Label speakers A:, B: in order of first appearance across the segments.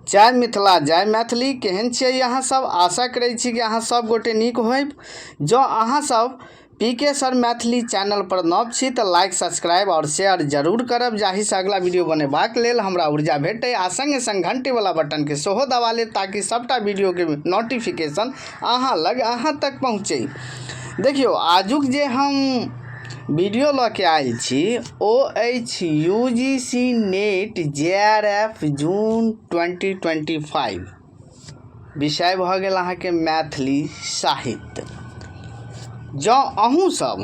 A: जय मिथिला जय मैथिली। केहन छियै अहाँ सब? आशा करै छी कि अहाँ सब गोटे नीक होइब। जो अहाँ सब पीके सर मैथिली चैनल पर नव छी तऽ लाइक सब्सक्राइब और शेयर जरूर करब, जाहिसँ अगला वीडियो बनेबाक लेल हमरा ऊर्जा भेटै। आ संगे संग घंटी वाला बटन के सेहो दबा लेब ताकि सबटा वीडियो के नोटिफिकेशन अहाँ लग अहाँ तक पहुँचे। देखियो आजुक जे हम वीडियो लऽ के आयल छी ओ अछि यूजीसी नेट जेआरएफ जून 2025। विषय भऽ गेल अहाँके मैथिली साहित्य। जँ अहूँ सब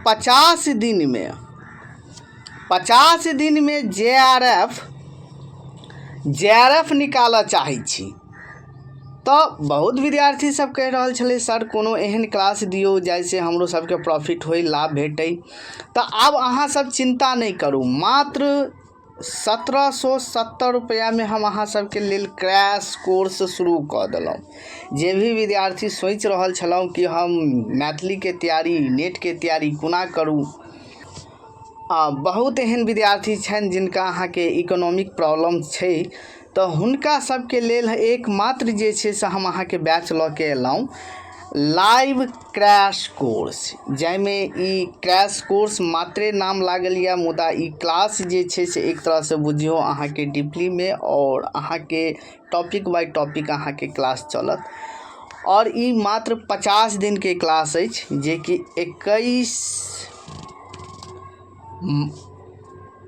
A: 50 दिन में जेआरएफ निकालऽ चाहै छी तो बहुत विद्यार्थी सब कह रहल छले सर कोनो एहन क्लास दियो जैसे हमरो सबके प्रॉफिट होई, लाभ भेटै। तो आब अहाँ सब चिंता नहीं करू, मात्र 1770 रुपया में हम अहाँ सबके लेल क्रैश कोर्स शुरू कऽ देलहुँ। जे भी विद्यार्थी सोच रहल छलहुँ कि हम मैथिली के तैयारी, नेट के तैयारी कोना करू, बहुत एहन विद्यार्थी छन जिनका अहाँ के इकोनॉमिक प्रॉब्लम छै, तो हुनका सबके लेल एकमात्र जे छै से हम अहाँ के बैच लऽ के एलहुँ लाइव क्रैश कोर्स, जाहिमे ई क्रैश कोर्स मात्रे नाम लागल या मुदा ई क्लास जे छै से एक तरह से बुझियो अहाँ के डीपली में और अहाँ के टॉपिक बाय टॉपिक अहाँ के क्लास चलत। और ई मात्र 50 दिन के क्लास अछि, जे कि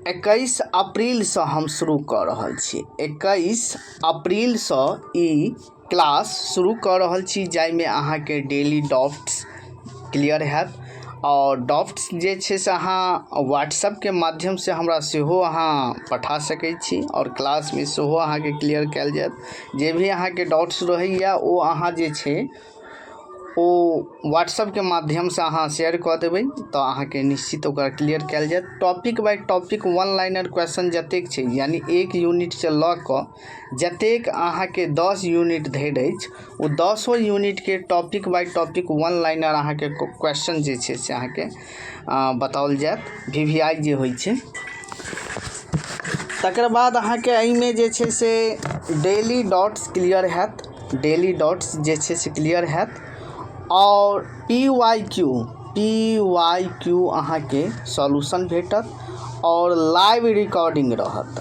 A: 21 अप्रैल से हम शुरू कर रहल छी। 21 अप्रैल से ई क्लास शुरू कर रहल छी, जाहिमे अहाँ के डेली डाउट्स क्लियर हैत। और डाउट्स जे छै से अहाँ व्हाट्सएप के माध्यम से हमरा सेहो अहाँ पठा सकै छी और क्लास में सेहो अहाँ के क्लियर कैल जायत। जे भी अहाँ के डाउट्स रहैया ओ अहाँ जे छै ओ व्हाट्सएप के माध्यम से अहाँ शेयर कऽ देबै तो अहाँ के निश्चित ओकर क्लियर कैल जायत। Topic by topic one liner question जतेक छै, यानी 1 यूनिट से लऽ कऽ जतेक अहाँ के 10 यूनिट धरि अछि, ओ 10 यूनिट के topic by topic one liner अहाँ के क्वेश्चन जे छै से अहाँ के बताओल जायत, वीवीआई जे होइ छै। तकर बाद अहाँ के एहिमे जे छै से डेली डॉट्स क्लियर हैत, डेली डॉट्स जे छै से क्लियर हैत। और पीवाईक्यू अहाँ के सॉल्यूशन भेटत और लाइव रिकॉर्डिंग रहत।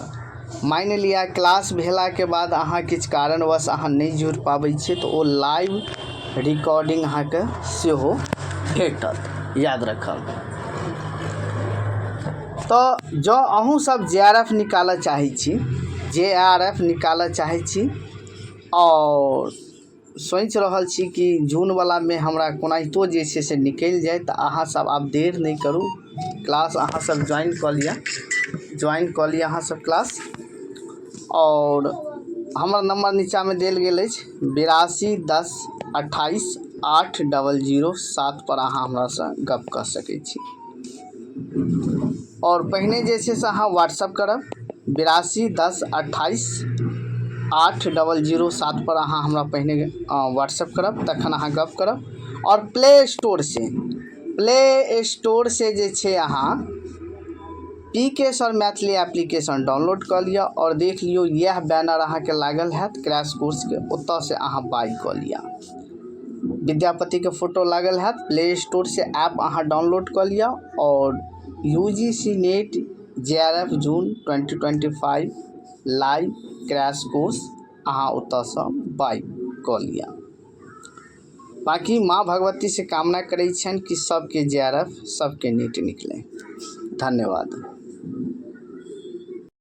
A: मान लिया क्लास भेला के बाद अहाँ किछु कारणवश अहाँ नहीं जुड़ पाबै छियै तो ओ लाइव रिकॉर्डिंग अहाँ के सेहो भेटत, याद रखब। तो जो अहूँ सब जेआरएफ निकालऽ चाहै छी और सोच रहल छी कि जून वाला में हमरा कोनाहितो जे छै से निकल जाए, तो अहाँ सब आब देर नहीं करू, क्लास अहाँ सब ज्वाइन कऽ लिअ अहाँ सब क्लास। और हमर नंबर नीचा में देल गेल अछि 82 10 28 8007 पर अहाँ हमरा से गप कऽ सकै छी। और पहिने जे छै से अहाँ व्हाट्सएप करब 82 10 28 8007 पर अहाँ हमरा पहिने व्हाट्सएप करब, तखन अहाँ गप करब। और प्ले स्टोर से जे छै अहाँ PK sir Maithili application download कर लिया और देख लियो यह बैनर अहाँ के लागल हैत क्रैश कोर्स के, ओतऽ से अहाँ बाय कर लिया। विद्यापति के फोटो लागल हैत, प्ले स्टोर से ऐप अहाँ डाउनलोड कर लिया और यूजीसी नेट जेआरएफ जून 2025 लाइव क्रैश कोर्स अहाँ ओतऽ से बाय कर लिया। बाकी माँ भगवती से कामना करै छन कि सबके जेआरएफ सबके नेट निकले। धन्यवाद।